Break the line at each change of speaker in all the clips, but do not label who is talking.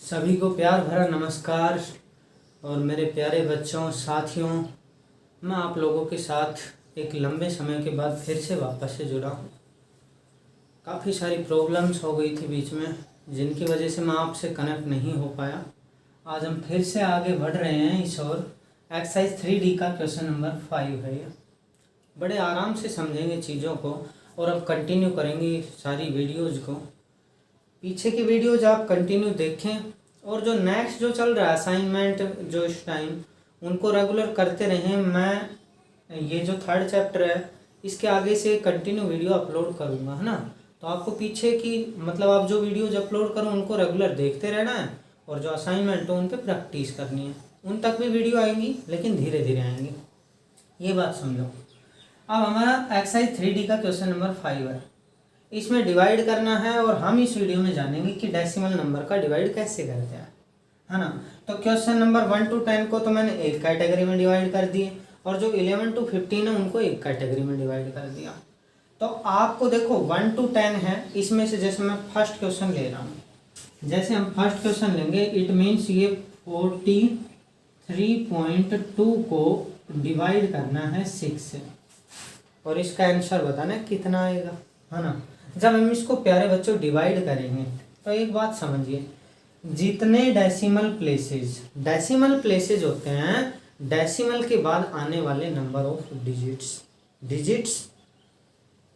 सभी को प्यार भरा नमस्कार। और मेरे प्यारे बच्चों, साथियों, मैं आप लोगों के साथ एक लंबे समय के बाद फिर से वापस से जुड़ा हूँ। काफ़ी सारी प्रॉब्लम्स हो गई थी बीच में, जिनकी वजह से मैं आपसे कनेक्ट नहीं हो पाया। आज हम फिर से आगे बढ़ रहे हैं इस ओर। एक्सरसाइज 3D का क्वेश्चन नंबर 5 है ये। बड़े आराम से समझेंगे चीज़ों को और अब कंटिन्यू करेंगे सारी वीडियोज़ को। पीछे की वीडियोज आप कंटिन्यू देखें और जो नेक्स्ट जो चल रहा है असाइनमेंट जो इस टाइम, उनको रेगुलर करते रहें। मैं ये जो 3rd चैप्टर है इसके आगे से कंटिन्यू वीडियो अपलोड करूँगा, है ना। तो आपको पीछे की मतलब आप जो वीडियोज अपलोड करो उनको रेगुलर देखते रहना है और जो असाइनमेंट हो उन पर प्रैक्टिस करनी है। उन तक भी वीडियो आएंगी लेकिन धीरे धीरे आएंगी, ये बात समझो। अब हमारा एक्सरसाइज 3D का क्वेश्चन नंबर 5 है। इसमें डिवाइड करना है और हम इस वीडियो में जानेंगे कि डेसिमल नंबर का डिवाइड कैसे करते हैं, है ना। तो क्वेश्चन नंबर 1 to 10 को तो मैंने एक कैटेगरी में डिवाइड कर दिए और जो 11 to 15 है उनको एक कैटेगरी में डिवाइड कर दिया। तो आपको देखो 1 to 10 है, इसमें से जैसे मैं फर्स्ट क्वेश्चन ले रहा हूँ, जैसे हम फर्स्ट क्वेश्चन लेंगे, इट मीन्स ये 43.2 को डिवाइड करना है 6 से और इसका आंसर बताना है कितना आएगा, है ना। जब हम इसको प्यारे बच्चों डिवाइड करेंगे तो एक बात समझिए, जितने डेसिमल प्लेसेस होते हैं, डेसिमल के बाद आने वाले number of digits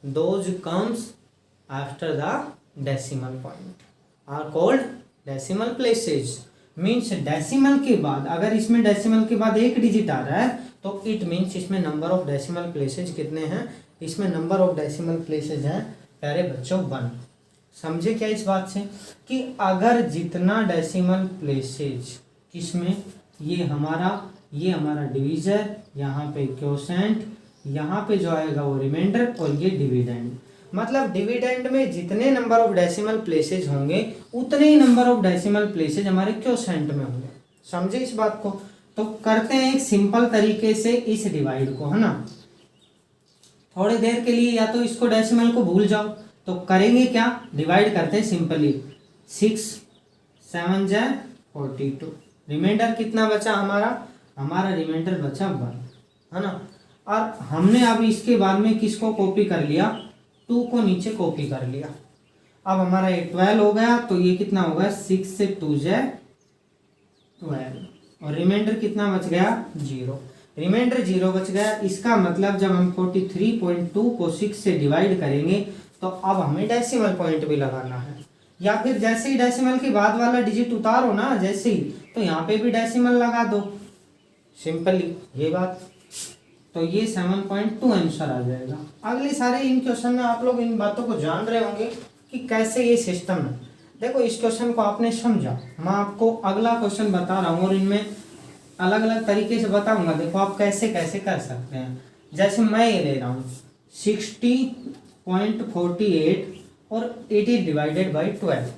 those comes after the decimal point are called decimal places. Means decimal के बाद, अगर इसमें डेसिमल के बाद एक डिजिट आ रहा है तो इट मीन्स इसमें नंबर ऑफ डेसिमल प्लेसेस कितने हैं, इसमें नंबर ऑफ डेसिमल प्लेसेस हैं प्यारे बच्चों 1। समझे क्या इस बात से कि अगर जितना डेसिमल प्लेसेस किसमें, ये हमारा डिवीजर, यहाँ पे क्वोशेंट, यहाँ पे जो आएगा वो रिमाइंडर और ये डिविडेंड। मतलब डिविडेंड में जितने नंबर ऑफ डेसिमल प्लेसेस होंगे उतने ही नंबर ऑफ डेसिमल प्लेसेस हमारे क्वोशेंट में होंगे। समझे इस बात को। तो करते हैं एक सिंपल तरीके से इस डिवाइड को, है ना। थोड़ी देर के लिए या तो इसको डेसिमल को भूल जाओ, तो करेंगे क्या, डिवाइड करते हैं सिंपली। 6 7 जा 42, रिमाइंडर कितना बचा हमारा रिमाइंडर बचा 1, है ना। और हमने अब इसके बाद में किसको कॉपी कर लिया, 2 को नीचे कॉपी कर लिया। अब हमारा ये 12 हो गया, तो ये कितना होगा, 6 से 2 जा 12 और रिमाइंडर कितना बच गया, 0। रिमाइंडर 0 बच गया। इसका मतलब जब हम 43.2 को 6 से डिवाइड करेंगे तो अब हमें डेसिमल पॉइंट भी लगाना है, या फिर जैसे ही डेसिमल के बाद वाला डिजिट उतारो ना जैसे ही, तो यहाँ पे भी डेसिमल लगा दो, सिंपली ये बात। तो ये 7.2 आंसर आ जाएगा। अगले सारे इन क्वेश्चन में आप लोग इन बातों को जान रहे होंगे कि कैसे ये सिस्टम है। देखो इस क्वेश्चन को आपने समझा, मैं आपको अगला क्वेश्चन बता रहा हूँ और इनमें अलग अलग तरीके से बताऊंगा। देखो आप कैसे कैसे कर सकते हैं। जैसे मैं ये ले रहा हूँ 60.48 और it is divided by 12।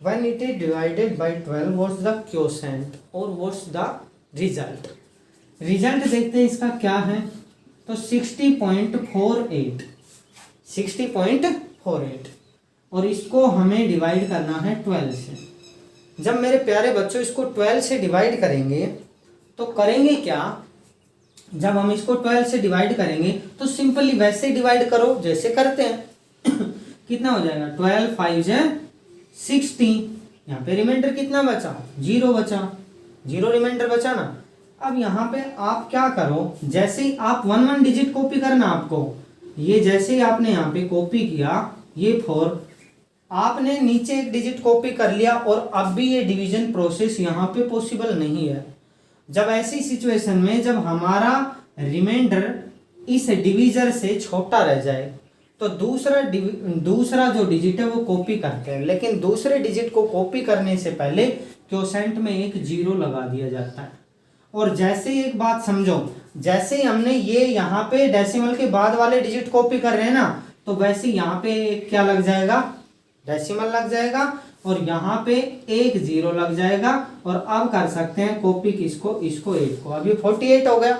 When it is divided by 12 what's the quotient और व्हाट्स द रिजल्ट। रिजल्ट देखते हैं इसका क्या है। तो 60.48 और इसको हमें डिवाइड करना है 12 से। जब मेरे प्यारे बच्चों इसको 12 से डिवाइड करेंगे तो करेंगे क्या, जब हम इसको 12 से डिवाइड करेंगे तो सिंपली वैसे ही डिवाइड करो जैसे करते हैं। कितना हो जाएगा, 12 5 जा 60। यहाँ पे रिमाइंडर कितना बचा, 0 बचा, 0 रिमाइंडर बचा ना। अब यहाँ पे आप क्या करो, जैसे ही आप 1 डिजिट कॉपी करना आपको, ये जैसे ही आपने यहाँ पे कॉपी किया ये 4, आपने नीचे एक डिजिट कॉपी कर लिया और अब भी ये डिवीजन प्रोसेस यहाँ पे पॉसिबल नहीं है। जब ऐसी सिचुएशन में जब हमारा रिमाइंडर इस डिवीजर से छोटा रह जाए तो दूसरा जो डिजिट है वो कॉपी करते हैं, लेकिन दूसरे डिजिट को कॉपी करने से पहले क्वोशेंट में एक 0 लगा दिया जाता है। और जैसे ही एक बात समझो, जैसे ही हमने ये यहाँ पे डेसिमल के बाद वाले डिजिट कॉपी कर रहे हैं ना, तो वैसे यहाँ पे क्या लग जाएगा, डेसिमल लग जाएगा और यहाँ पे एक 0 लग जाएगा। और अब कर सकते हैं कॉपी किसको, इसको 8 को। अब ये 48 हो गया।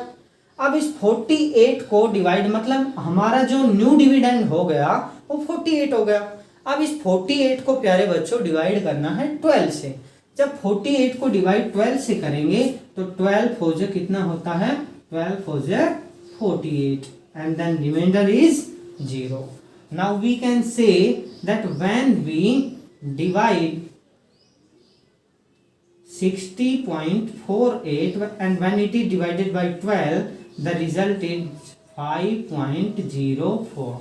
अब इस 48 को डिवाइड, मतलब हमारा जो न्यू डिविडेंड हो गया वो 48 हो गया। अब इस 48 को प्यारे बच्चों डिवाइड करना है 12 से। जब 48 को डिवाइड 12 से करेंगे तो 12 4 जा कितना होता है, 12 4 जा 48 and then remainder is 0. Now we can say that when we divide 60.48 and when it is divided by 12 the result is 5.04.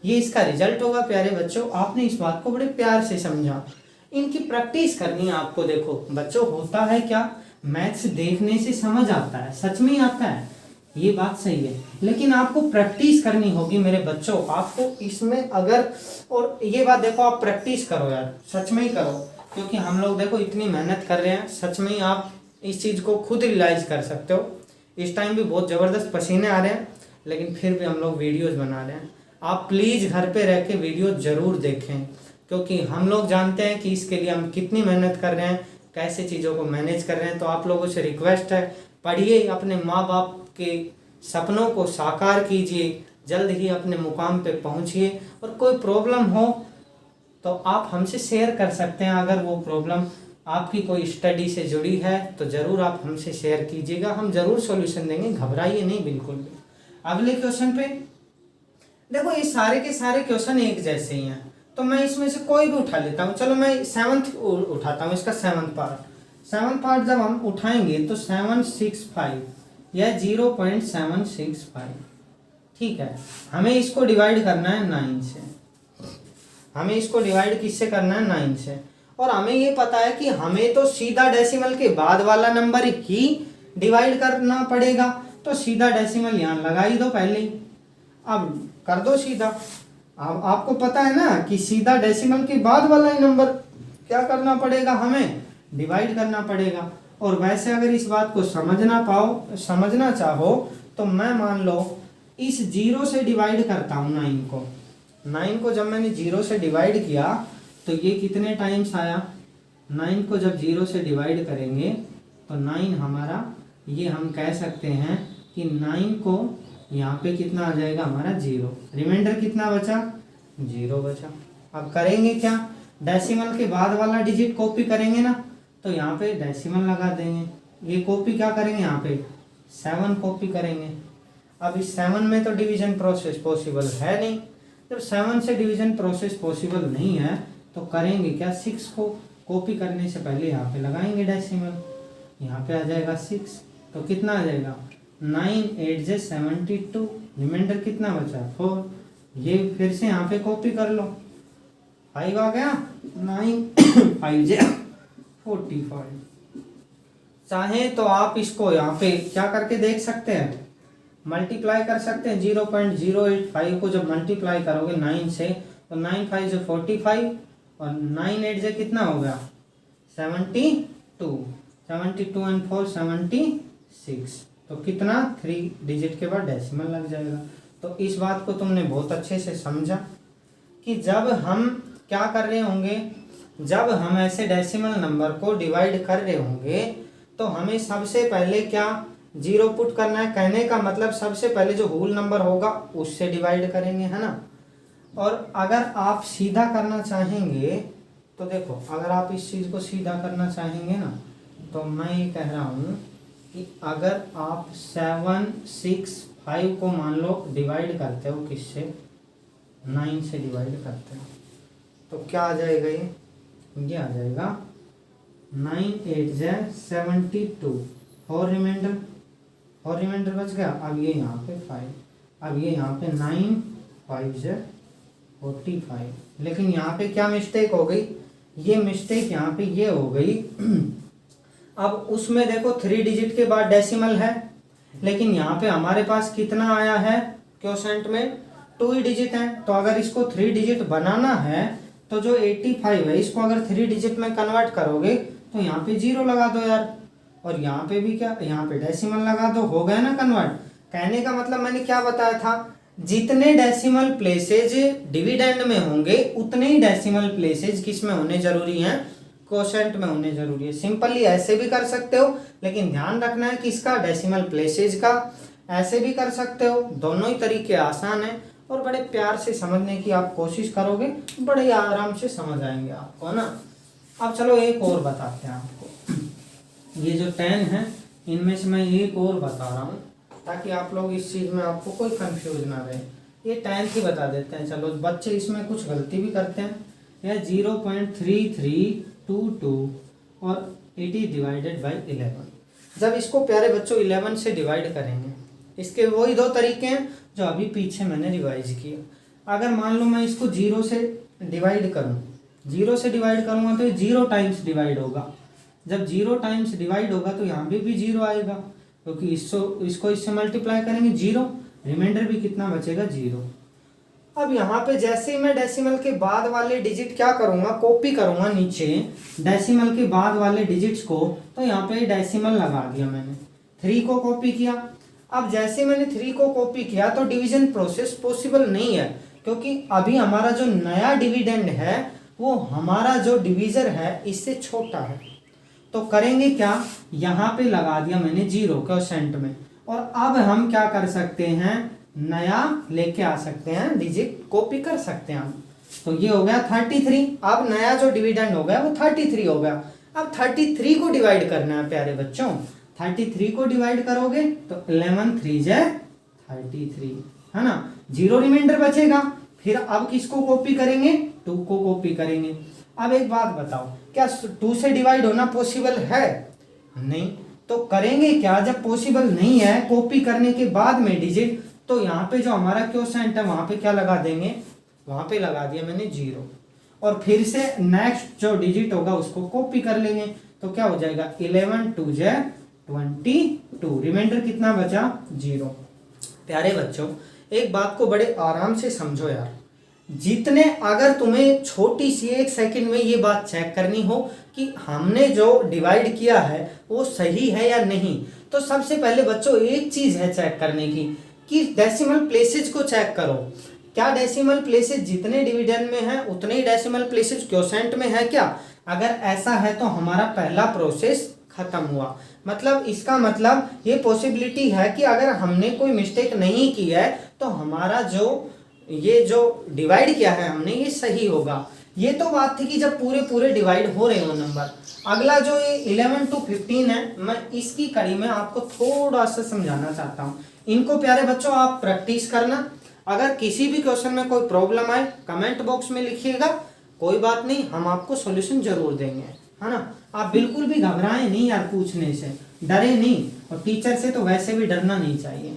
ये इसका रिजल्ट होगा प्यारे बच्चों। आपने इस बात को बड़े प्यार से समझा, इनकी प्रैक्टिस करनी है आपको। देखो बच्चों, होता है क्या, मैथ्स देखने से समझ आता है, सच में ही आता है, ये बात सही है, लेकिन आपको प्रैक्टिस करनी होगी मेरे बच्चों। आपको इसमें अगर, और ये बात देखो, आप प्रैक्टिस करो यार, सच में ही करो, क्योंकि हम लोग देखो इतनी मेहनत कर रहे हैं, सच में ही आप इस चीज़ को खुद रियलाइज कर सकते हो। इस टाइम भी बहुत ज़बरदस्त पसीने आ रहे हैं, लेकिन फिर भी हम लोग वीडियोज़ बना रहे हैं। आप प्लीज़ घर पे रह के वीडियो ज़रूर देखें, क्योंकि हम लोग जानते हैं कि इसके लिए हम कितनी मेहनत कर रहे हैं, कैसे चीज़ों को मैनेज कर रहे हैं। तो आप लोगों से रिक्वेस्ट है, पढ़िए, अपने माँ बाप के सपनों को साकार कीजिए, जल्द ही अपने मुकाम पे पहुँचिए। और कोई प्रॉब्लम हो तो आप हमसे शेयर कर सकते हैं। अगर वो प्रॉब्लम आपकी कोई स्टडी से जुड़ी है तो ज़रूर आप हमसे शेयर कीजिएगा, हम ज़रूर सॉल्यूशन देंगे, घबराइए नहीं बिल्कुल भी। अगले क्वेश्चन पे देखो, ये सारे के सारे क्वेश्चन एक जैसे ही हैं, तो मैं इसमें से कोई भी उठा लेता हूँ। चलो मैं 7th उठाता हूँ, इसका 7th पार्ट। 7th पार्ट जब हम उठाएंगे तो 765 या 0.765, ठीक है। हमें इसको डिवाइड करना है 9 से, हमें इसको डिवाइड किससे करना है, 9 से। और हमें ये पता है कि हमें तो सीधा डेसिमल के बाद वाला नंबर ही डिवाइड करना पड़ेगा, तो सीधा डेसिमल यहाँ लगा ही दो पहले ही। अब कर दो सीधा। अब आपको पता है ना कि सीधा डेसिमल के बाद वाला ही नंबर क्या करना पड़ेगा, हमें डिवाइड करना पड़ेगा। और वैसे अगर इस बात को समझना चाहो तो मैं मान लो इस 0 से डिवाइड करता हूँ 9 को। 9 को जब मैंने 0 से डिवाइड किया तो ये कितने टाइम्स आया, 9 को जब 0 से डिवाइड करेंगे तो 9 हमारा, ये हम कह सकते हैं कि 9 को यहाँ पे कितना आ जाएगा हमारा 0, रिमाइंडर कितना बचा, 0 बचा। अब करेंगे क्या, डेसिमल के बाद वाला डिजिट कॉपी करेंगे ना, तो यहाँ पे डेसिमल लगा देंगे। ये कॉपी क्या करेंगे, यहाँ पे 7 कॉपी करेंगे। अब इस 7 में तो डिवीजन प्रोसेस पॉसिबल है नहीं, जब 7 से डिवीजन प्रोसेस पॉसिबल नहीं है तो करेंगे क्या, 6 को कॉपी करने से पहले यहाँ पे लगाएंगे डेसिमल, यहाँ पे आ जाएगा 6, तो कितना आ जाएगा 9 8 जे 72, रिमाइंडर कितना बचा 4। ये फिर से यहाँ पे कॉपी कर लो, 5 आ गया, 9 5 जे 45। चाहे तो आप इसको यहाँ पे क्या करके देख सकते हैं, मल्टीप्लाई कर सकते हैं। 0.085 को जब मल्टीप्लाई करोगे 9 से तो 9 5 जो 45 और 9 8 जे कितना हो गया 72, 72 एंड 4 76, तो कितना 3 डिजिट के बाद डेसिमल लग जाएगा। तो इस बात को तुमने बहुत अच्छे से समझा कि जब हम क्या कर रहे होंगे, जब हम ऐसे डेसिमल नंबर को डिवाइड कर रहे होंगे तो हमें सबसे पहले क्या 0 पुट करना है। कहने का मतलब सबसे पहले जो होल नंबर होगा उससे डिवाइड करेंगे, है ना। और अगर आप सीधा करना चाहेंगे तो देखो, अगर आप इस चीज़ को सीधा करना चाहेंगे ना, तो मैं ये कह रहा हूँ कि अगर आप 7 6 5 को मान लो डिवाइड करते हो किससे, 9 से डिवाइड करते हो, तो क्या आ जाएगा, ये आ जाएगा 9 8 जे 72 और रिमाइंडर बच गया। अब ये यहाँ पे 5, अब ये यहाँ पे 9 5 जे 45। लेकिन यहाँ पे क्या मिस्टेक हो गई, ये मिस्टेक यहाँ पे ये हो गई। अब उसमें देखो 3 डिजिट के बाद डेसिमल है, लेकिन यहाँ पे हमारे पास कितना आया है क्वोशेंट में, 2 ही डिजिट हैं। तो अगर इसको 3 डिजिट बनाना है तो जो 85 है इसको अगर 3 डिजिट में कन्वर्ट करोगे तो यहाँ पे 0 लगा दो यार, और यहाँ पे भी क्या, यहाँ पे डेसिमल लगा दो, हो गया ना कन्वर्ट। कहने का मतलब मैंने क्या बताया था, जितने डेसिमल प्लेसेज डिविडेंड में होंगे उतने ही डेसिमल प्लेसेज किस में होने जरूरी हैं, क्वोशेंट में होने जरूरी है। सिंपली ऐसे भी कर सकते हो, लेकिन ध्यान रखना है कि इसका डेसिमल प्लेसेज का, ऐसे भी कर सकते हो, दोनों ही तरीके आसान है और बड़े प्यार से समझने की आप कोशिश करोगे, बड़े आराम से समझ आएंगे आपको, है ना। अब चलो एक और बताते हैं आपको। ये जो 10 है इनमें से मैं एक और बता रहा हूँ ताकि आप लोग इस चीज़ में आपको कोई कंफ्यूज ना रहे। ये 10 ही बता देते हैं। चलो बच्चे इसमें कुछ गलती भी करते हैं। यह 0.3322 और 80 डिवाइडेड बाई 11। जब इसको प्यारे बच्चों 11 से डिवाइड करेंगे, इसके वही दो तरीके हैं जो अभी पीछे मैंने रिवाइज किया। अगर मान लो मैं इसको 0 से डिवाइड करूँ, 0 से डिवाइड करूँगा तो ये 0 टाइम्स डिवाइड होगा। जब 0 टाइम्स डिवाइड होगा तो यहाँ पे भी 0 आएगा, क्योंकि इसको इससे मल्टीप्लाई करेंगे 0, रिमाइंडर भी कितना बचेगा 0। अब यहाँ पे जैसे ही मैं डेसिमल के बाद वाले डिजिट क्या करूँगा, कॉपी करूँगा नीचे डेसिमल के बाद वाले डिजिट्स को, तो यहाँ पे डेसिमल लगा दिया मैंने, 3 को कॉपी किया। अब जैसे मैंने 3 को कॉपी किया तो डिवीजन प्रोसेस पॉसिबल नहीं है, क्योंकि अभी हमारा जो नया डिविडेंड है वो हमारा जो डिवीजर है इससे छोटा है। तो करेंगे क्या, यहाँ पे लगा दिया मैंने 0 क्वोशेंट में। और अब हम क्या कर सकते हैं, नया लेके आ सकते हैं, डिजिट कॉपी कर सकते हैं हम। तो ये हो गया 33। अब नया जो डिविडेंड हो गया वो 33 हो गया। अब 33 को डिवाइड करना है प्यारे बच्चों। 33 को डिवाइड करोगे तो 11 3 33 है ना, 0 रिमाइंडर बचेगा। फिर अब किसको कॉपी करेंगे, 2 को कॉपी करेंगे। अब एक बात बताओ, क्या 2 से डिवाइड होना पॉसिबल है? नहीं। तो करेंगे क्या, जब पॉसिबल नहीं है कॉपी करने के बाद में डिजिट, तो यहाँ पे जो हमारा क्वोशेंट है वहां पे क्या लगा देंगे, वहां पे लगा दिया मैंने 0। और फिर से नेक्स्ट जो डिजिट होगा उसको कॉपी कर लेंगे। तो क्या हो जाएगा, 11 2 22, रिमाइंडर कितना बचा 0। प्यारे बच्चों एक बात को बड़े आराम से समझो यार, जितने अगर तुम्हें छोटी सी 1 सेकंड में ये बात चेक करनी हो कि हमने जो डिवाइड किया है वो सही है या नहीं, तो सबसे पहले बच्चों एक चीज है चेक करने की कि डेसिमल प्लेसेस को चेक करो। क्या डेसिमल प्लेसेस जितने डिविडेंड में है उतने ही डेसिमल प्लेसेस क्वोशेंट में है क्या? अगर ऐसा है तो हमारा पहला प्रोसेस खत्म हुआ। मतलब इसका मतलब ये पॉसिबिलिटी है कि अगर हमने कोई मिस्टेक नहीं की है तो हमारा ये जो डिवाइड किया है हमने ये सही होगा। ये तो बात थी कि जब पूरे पूरे डिवाइड हो रहे हो नंबर। अगला जो ये 11 to 15 है, मैं इसकी कड़ी में आपको थोड़ा सा समझाना चाहता हूँ। इनको प्यारे बच्चों आप प्रैक्टिस करना। अगर किसी भी क्वेश्चन में कोई प्रॉब्लम आए कमेंट बॉक्स में लिखिएगा, कोई बात नहीं, हम आपको सॉल्यूशन जरूर देंगे, है ना। आप बिल्कुल भी घबराएं नहीं यार, पूछने से डरे नहीं, और टीचर से तो वैसे भी डरना नहीं चाहिए,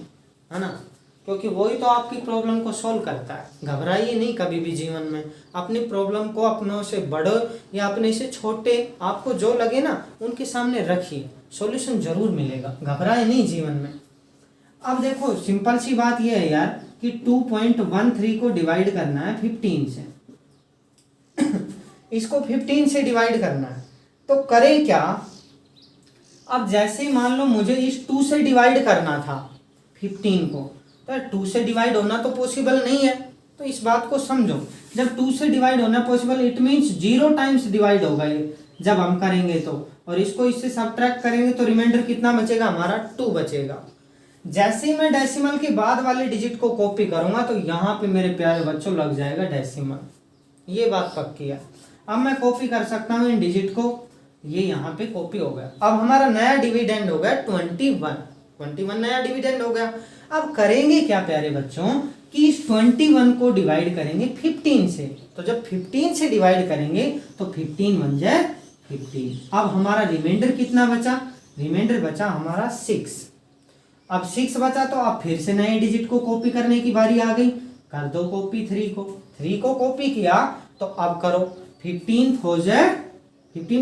है ना, क्योंकि वही तो आपकी प्रॉब्लम को सॉल्व करता है। घबराइए नहीं कभी भी जीवन में। अपनी प्रॉब्लम को अपनों से बड़ो या अपने से छोटे, आपको जो लगे ना उनके सामने रखिए, सॉल्यूशन जरूर मिलेगा। घबराए नहीं जीवन में। अब देखो सिंपल सी बात यह है यार कि 2.13 को डिवाइड करना है 15 से इसको 15 से डिवाइड करना है, तो करें क्या। अब जैसे ही मान लो मुझे इस 2 से डिवाइड करना था 15 को, तो 2 से डिवाइड होना तो पॉसिबल नहीं है। तो इस बात को समझो, जब 2 से डिवाइड होना possible, it means 0 times divide होगा ये जब हम करेंगे तो, और इसको इससे सब्ट्रैक्ट करेंगे तो रिमाइंडर कितना बचेगा हमारा, 2 बचेगा। जैसे ही मैं डेसिमल के बाद वाले डिजिट को कॉपी करूंगा तो यहाँ पे मेरे प्यारे बच्चों लग जाएगा डेसिमल, ये बात पक्की है। अब मैं कॉपी कर सकता हूँ इन डिजिट को, ये यहाँ पे कॉपी हो गया। अब हमारा नया डिविडेंड हो गया 21 नया डिविडेंड हो गया। अब करेंगे क्या प्यारे बच्चों कि इस 21 को डिवाइड करेंगे 15 से। तो जब 15 से डिवाइड करेंगे तो 15 बन जाए 15। अब हमारा रिमाइंडर कितना बचा, रिमाइंडर बचा हमारा 6। अब 6 बचा तो अब फिर से नए डिजिट को कॉपी करने की बारी आ गई। कर दो कॉपी 3 को कॉपी किया तो अब करो 15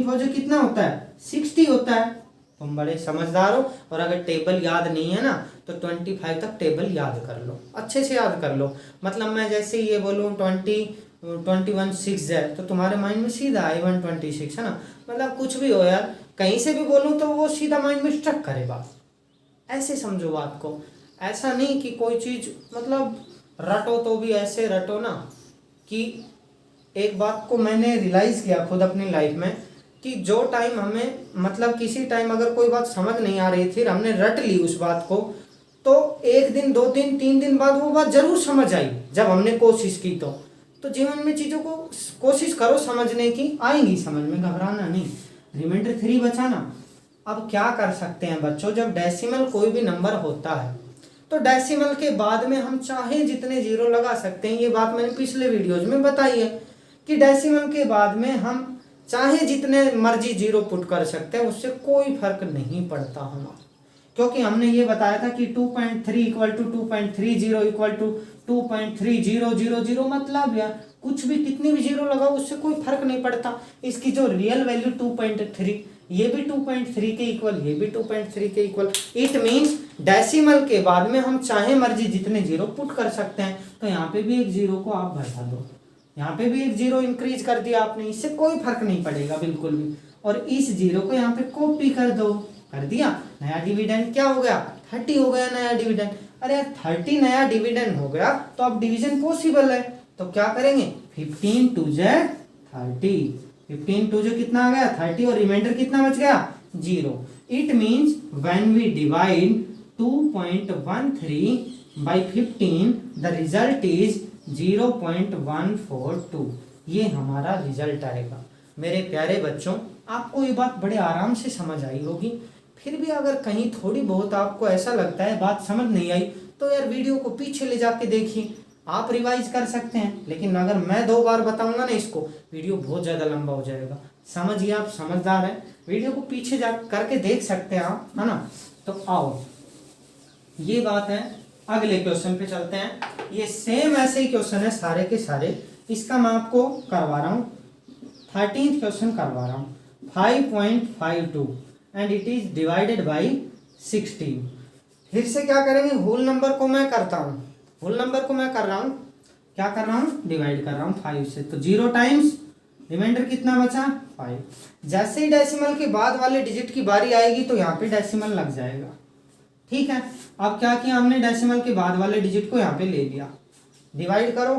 फौजे कितना होता है, 60 होता है। तुम बड़े समझदार हो, और अगर टेबल याद नहीं है ना तो 25 तक टेबल याद कर लो, अच्छे से याद कर लो। मतलब मैं जैसे ये बोलूँ 21 6 है तो तुम्हारे माइंड में सीधा आई 126, है ना। मतलब कुछ भी हो यार, कहीं से भी बोलूँ तो वो सीधा माइंड में स्ट्रक करे बात। ऐसे समझो बात को, ऐसा नहीं कि कोई चीज़ मतलब रटो तो भी ऐसे रटो ना कि एक बात को मैंने रियलाइज़ किया खुद अपनी लाइफ में कि जो टाइम हमें मतलब किसी टाइम अगर कोई बात समझ नहीं आ रही थी, हमने रट ली उस बात को, तो 1 दिन 2 दिन 3 दिन बाद वो बात जरूर समझ आई जब हमने कोशिश की। तो तो जीवन में चीज़ों को कोशिश करो समझने की, आएंगी समझ में, घबराना नहीं। रिमाइंडर 3 बचा ना। अब क्या कर सकते हैं बच्चों, जब डेसिमल कोई भी नंबर होता है तो डेसिमल के बाद में हम चाहे जितने जीरो लगा सकते हैं। ये बात मैंने पिछले वीडियोज में बताई है कि डेसिमल के बाद में हम चाहे जितने मर्जी जीरो पुट कर सकते हैं, उससे कोई फर्क नहीं पड़ता हमारा, क्योंकि हमने ये बताया था कि 2.3 इक्वल टू 2.30 इक्वल टू 2.3000, मतलब यार कुछ भी कितनी भी जीरो लगाओ उससे कोई फर्क नहीं पड़ता। इसकी जो रियल वैल्यू 2.3, ये भी 2.3 के इक्वल, ये भी 2.3 के इक्वल। इट मीन्स डेसिमल के बाद में हम चाहे मर्जी जितने जीरो पुट कर सकते हैं। तो यहाँ पे भी एक जीरो को आप घटा दो, यहाँ पे भी एक जीरो इंक्रीज कर दिया आपने, इससे कोई फर्क नहीं पड़ेगा बिल्कुल भी। और इस जीरो को यहाँ पे कॉपी कर दो, कर दिया। नया डिविडेंड क्या हो गया, 30 हो गया नया डिविडेंड। अरे यार 30 नया डिविडेंड हो गया तो अब डिवीजन पॉसिबल है। तो क्या करेंगे, 15 2 30, 15 2 कितना आ गया 30, और रिमाइंडर कितना बच गया 0। It means when we divide 2.13 by 15 the result is 0.142। ये हमारा रिजल्ट आएगा। मेरे प्यारे बच्चों, आपको ये बात बड़े आराम से समझ आई होगी। फिर भी अगर कहीं थोड़ी बहुत आपको ऐसा लगता है बात समझ नहीं आई, तो यार वीडियो को पीछे ले जाके देखिए, आप रिवाइज कर सकते हैं। लेकिन अगर मैं 2 बार बताऊंगा ना इसको, वीडियो बहुत ज़्यादा लंबा हो जाएगा। समझिए, आप समझदार हैं, वीडियो को पीछे जा करके देख सकते हैं आप, है ना। तो आओ, ये बात है। अगले क्वेश्चन पे चलते हैं। ये सेम ऐसे ही क्वेश्चन है सारे के सारे। इसका मैं आपको करवा रहा हूँ 13th क्वेश्चन करवा रहा हूँ। 5.52 and it is divided by 16। फिर से क्या करेंगे, होल नंबर को मैं करता हूँ, होल नंबर को मैं कर रहा हूँ, क्या कर रहा हूँ, डिवाइड कर रहा हूँ 5 से। तो 0 टाइम्स रिमाइंडर कितना बचा 5। जैसे ही डेसिमल के बाद वाले डिजिट की बारी आएगी तो यहाँ पे डेसिमल लग जाएगा, ठीक है। अब क्या किया हमने, डेसिमल के बाद वाले डिजिट को यहाँ पे ले लिया, डिवाइड करो।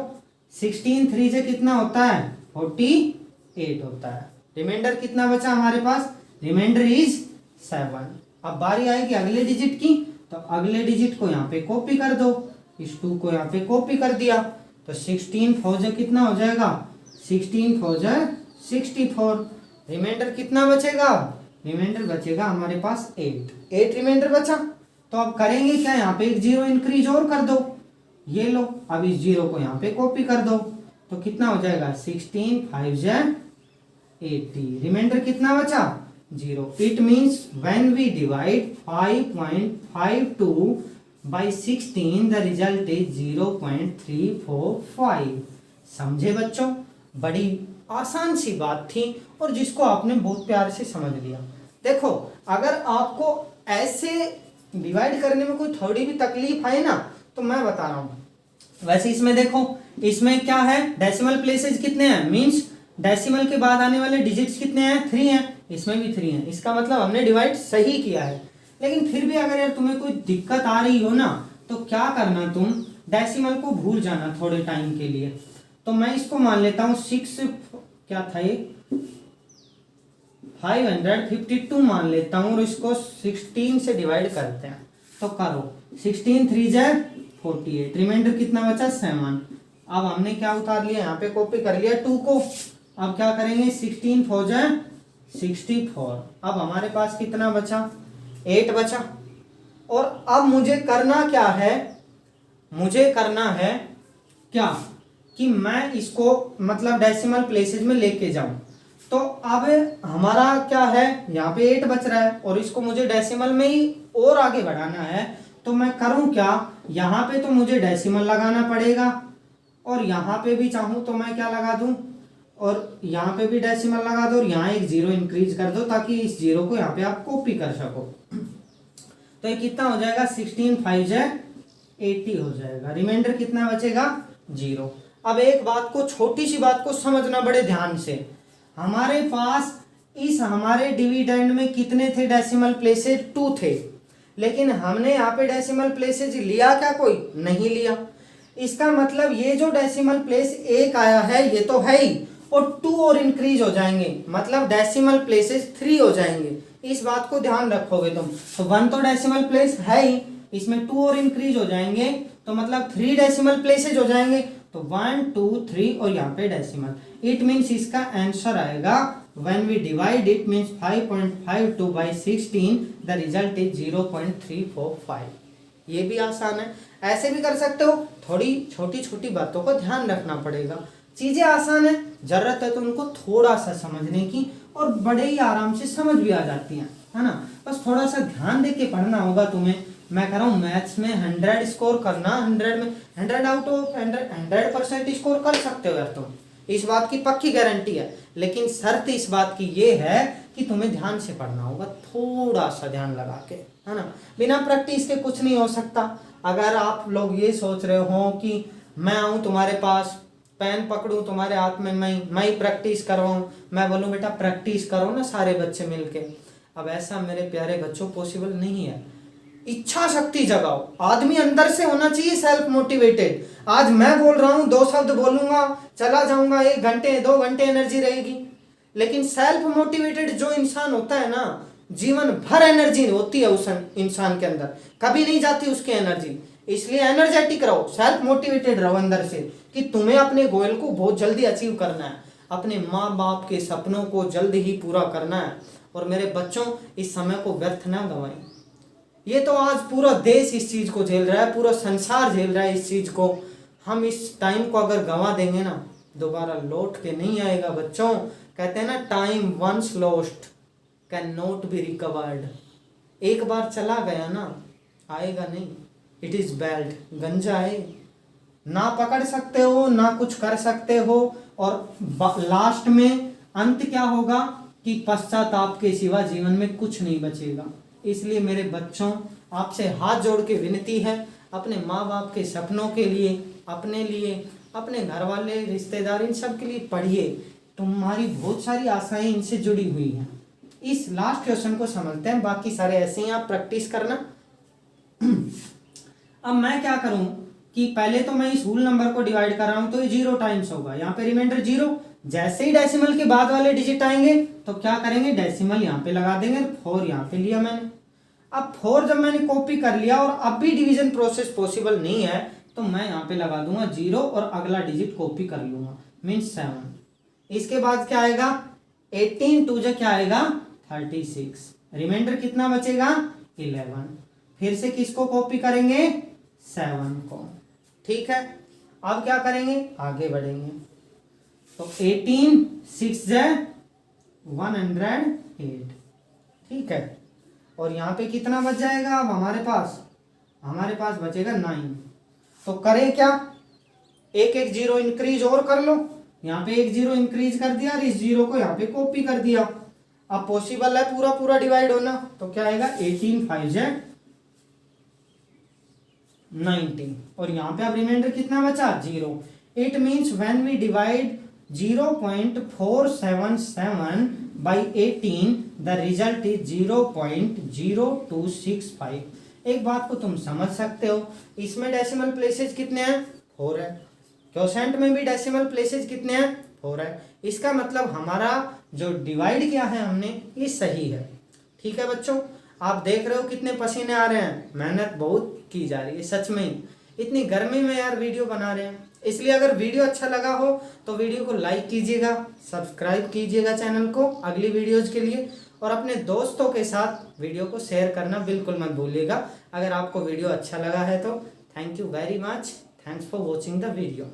16 3 से कितना होता है 48 होता है। रिमाइंडर कितना बचा हमारे पास, रिमाइंडर इज 7। अब बारी आएगी अगले डिजिट की, तो अगले डिजिट को यहाँ पे कॉपी कर दो, इस 2 को यहाँ पे कॉपी कर दिया। तो 16 4 कितना हो जाएगा, 16 4 64। रिमाइंडर कितना बचेगा, रिमाइंडर बचेगा हमारे पास 8 रिमाइंडर बचा। तो अब करेंगे क्या, यहाँ पे एक जीरो इंक्रीज और कर दो, ये लो। अब इस जीरो को यहाँ पे कॉपी कर दो, तो कितना हो जाएगा 16 5 80। रिमाइंडर कितना बचा 0। It means when we divide 5.52 by 16 the result is 0.345। समझे बच्चों, बड़ी आसान सी बात थी और जिसको आपने बहुत प्यार से समझ लिया। देखो, अगर आपको ऐसे डिवाइड करने में कोई थोड़ी भी तकलीफ आए ना, तो मैं बता रहा हूँ। वैसे इसमें देखो, इसमें क्या है, डेसिमल प्लेसेस कितने हैं, मींस डेसिमल के बाद आने वाले डिजिट्स कितने हैं 3 हैं, इसमें भी 3 हैं। इसका मतलब हमने डिवाइड सही किया है। लेकिन फिर भी अगर यार तुम्हें कोई दिक्कत आ रही हो ना, तो क्या करना, तुम डेसिमल को भूल जाना थोड़े टाइम के लिए। तो मैं इसको मान लेता हूँ 6 क्या था ये 552 मान लेता हूँ, और इसको 16 से डिवाइड करते हैं। तो करो, 16 3 48, रिमाइंडर कितना बचा 7। अब हमने क्या उतार लिया, यहाँ पे कॉपी कर लिया 2 को। अब क्या करेंगे, 16 4 64। अब हमारे पास कितना बचा 8 बचा। और अब मुझे करना क्या है, मुझे करना है क्या कि मैं इसको मतलब डेसिमल प्लेसेस में लेके जाऊं। तो अब हमारा क्या है, यहाँ पे 8 बच रहा है और इसको मुझे डेसिमल में ही और आगे बढ़ाना है। तो मैं करूं क्या, यहाँ पे तो मुझे डेसिमल लगाना पड़ेगा, और यहाँ पे भी चाहूँ तो मैं क्या लगा दूं, और यहाँ पे भी डेसिमल लगा दो, और यहाँ एक जीरो इंक्रीज कर दो ताकि इस जीरो को यहाँ पे आप कॉपी कर सको। तो ये कितना हो जाएगा 16 5 80 हो जाएगा। रिमाइंडर कितना बचेगा 0। अब एक बात को, छोटी सी बात को समझना बड़े ध्यान से। हमारे पास इस हमारे डिविडेंड में कितने थे डेसिमल प्लेसेस, 2 थे। लेकिन हमने यहाँ पे डेसिमल प्लेसेस लिया क्या, कोई नहीं लिया। इसका मतलब ये जो डेसिमल प्लेस 1 आया है ये तो है ही, और 2 और इंक्रीज हो जाएंगे, मतलब डेसिमल प्लेसेस 3 हो जाएंगे। इस बात को ध्यान रखोगे तुम। तो 1 तो डेसिमल प्लेस है ही, इसमें 2 और इंक्रीज हो जाएंगे, तो मतलब 3 डेसिमल प्लेसेज हो जाएंगे। तो 1 2 3 और यहाँ पे डेसिमल। इट मीन्स इसका आंसर आएगा when we divide it means 5.52 by 16 the result is 0.345। ये भी आसान है। ऐसे भी कर सकते हो, थोड़ी छोटी छोटी बातों को ध्यान रखना पड़ेगा। चीजें आसान है, जरूरत है तो उनको थोड़ा सा समझने की, और बड़े ही आराम से समझ भी आ जाती हैं, है ना। बस थोड़ा सा ध्यान दे के पढ़ना होगा तुम्हें। मैं कह रहा हूँ मैथ्स में 100 स्कोर करना, 100 में 100 आउट ऑफ 100% स्कोर कर सकते हो यार तुम, इस बात की पक्की गारंटी है। लेकिन शर्त इस बात की ये है कि तुम्हें ध्यान से पढ़ना होगा, थोड़ा सा ध्यान लगा के, है ना। बिना प्रैक्टिस के कुछ नहीं हो सकता। अगर आप लोग ये सोच रहे हो कि मैं आऊँ तुम्हारे पास, पेन पकड़ूं तुम्हारे हाथ में, मैं ही प्रैक्टिस करवाऊं, मैं बोलूं बेटा प्रैक्टिस करो ना सारे बच्चे मिलके, अब ऐसा मेरे प्यारे बच्चों पॉसिबल नहीं है। इच्छा शक्ति जगाओ, आदमी अंदर से होना चाहिए सेल्फ मोटिवेटेड। आज मैं बोल रहा हूँ, 2 शब्द बोलूंगा, चला जाऊंगा, 1 घंटे 2 घंटे एनर्जी रहेगी। लेकिन सेल्फ मोटिवेटेड जो इंसान होता है ना, जीवन भर एनर्जी होती है उस इंसान के अंदर, कभी नहीं जाती उसकी एनर्जी। इसलिए एनर्जेटिक रहो, सेल्फ मोटिवेटेड रहो अंदर से कि तुम्हें अपने गोल को बहुत जल्दी अचीव करना है, अपने माँ बाप के सपनों को जल्द ही पूरा करना है। और मेरे बच्चों, इस समय को व्यर्थ ना गंवाएं। ये तो आज पूरा देश इस चीज को झेल रहा है, पूरा संसार झेल रहा है इस चीज को। हम इस टाइम को अगर गंवा देंगे ना, दोबारा लौट के नहीं आएगा बच्चों। कहते हैं ना, time once lost can not be recovered. एक बार चला गया ना, आएगा नहीं। इट इज बैड, गंजा है, ना पकड़ सकते हो ना कुछ कर सकते हो। और लास्ट में अंत क्या होगा कि पश्चाताप के सिवा जीवन में कुछ नहीं बचेगा। इसलिए मेरे बच्चों, आपसे हाथ जोड़ के विनती है, अपने माँ बाप के सपनों के लिए, अपने लिए, अपने घर वाले, रिश्तेदार, इन सब के लिए पढ़िए। तुम्हारी बहुत सारी आशाएं इनसे जुड़ी हुई हैं। इस लास्ट क्वेश्चन को समझते हैं, बाकी सारे ऐसे ही आप प्रैक्टिस करना। अब मैं क्या करूं कि पहले तो मैं इस होल नंबर को डिवाइड कर रहा हूं, तो ये 0 टाइम्स होगा, यहाँ पे रिमाइंडर 0। जैसे ही डेसिमल के बाद वाले डिजिट आएंगे तो क्या करेंगे, डेसिमल यहाँ पे लगा देंगे। 4 यहाँ पे लिया मैंने। अब 4 जब मैंने कॉपी कर लिया और अब भी डिवीजन प्रोसेस पॉसिबल नहीं है, तो मैं यहाँ पे लगा दूंगा 0 और अगला डिजिट कॉपी कर लूंगा, मीन्स 7। इसके बाद क्या आएगा, 18 2 जो क्या आएगा 36। रिमाइंडर कितना बचेगा 11। फिर से किसको कॉपी करेंगे, 7 को। ठीक है, अब क्या करेंगे, आगे बढ़ेंगे। तो 18 6 108। ठीक है, और यहाँ पे कितना बच जाएगा अब हमारे पास बचेगा 9। तो करें क्या, एक 0 इंक्रीज और कर लो। यहाँ पे 1 0 इंक्रीज कर दिया और इस 0 को यहाँ पे कॉपी कर दिया। अब पॉसिबल है पूरा पूरा डिवाइड होना, तो क्या आएगा 18 5 19। और यहाँ पे अब रिमाइंडर कितना बचा 0। It means when we divide 0.477 by 18 the result is 0.0265। एक बात को तुम समझ सकते हो, इसमें डेसिमल प्लेसेस कितने हैं 4 है, क्वोशेंट में भी डेसिमल प्लेसेस कितने हैं 4 है। इसका मतलब हमारा जो डिवाइड किया है हमने ये सही है। ठीक है बच्चों, आप देख रहे हो कितने पसीने आ रहे हैं, मेहनत बहुत की जा रही है सच में ही। इतनी गर्मी में यार वीडियो बना रहे हैं, इसलिए अगर वीडियो अच्छा लगा हो तो वीडियो को लाइक कीजिएगा, सब्सक्राइब कीजिएगा चैनल को अगली वीडियोज के लिए, और अपने दोस्तों के साथ वीडियो को शेयर करना बिल्कुल मत भूलिएगा। अगर आपको वीडियो अच्छा लगा है तो thank you very much, thanks for watching the video.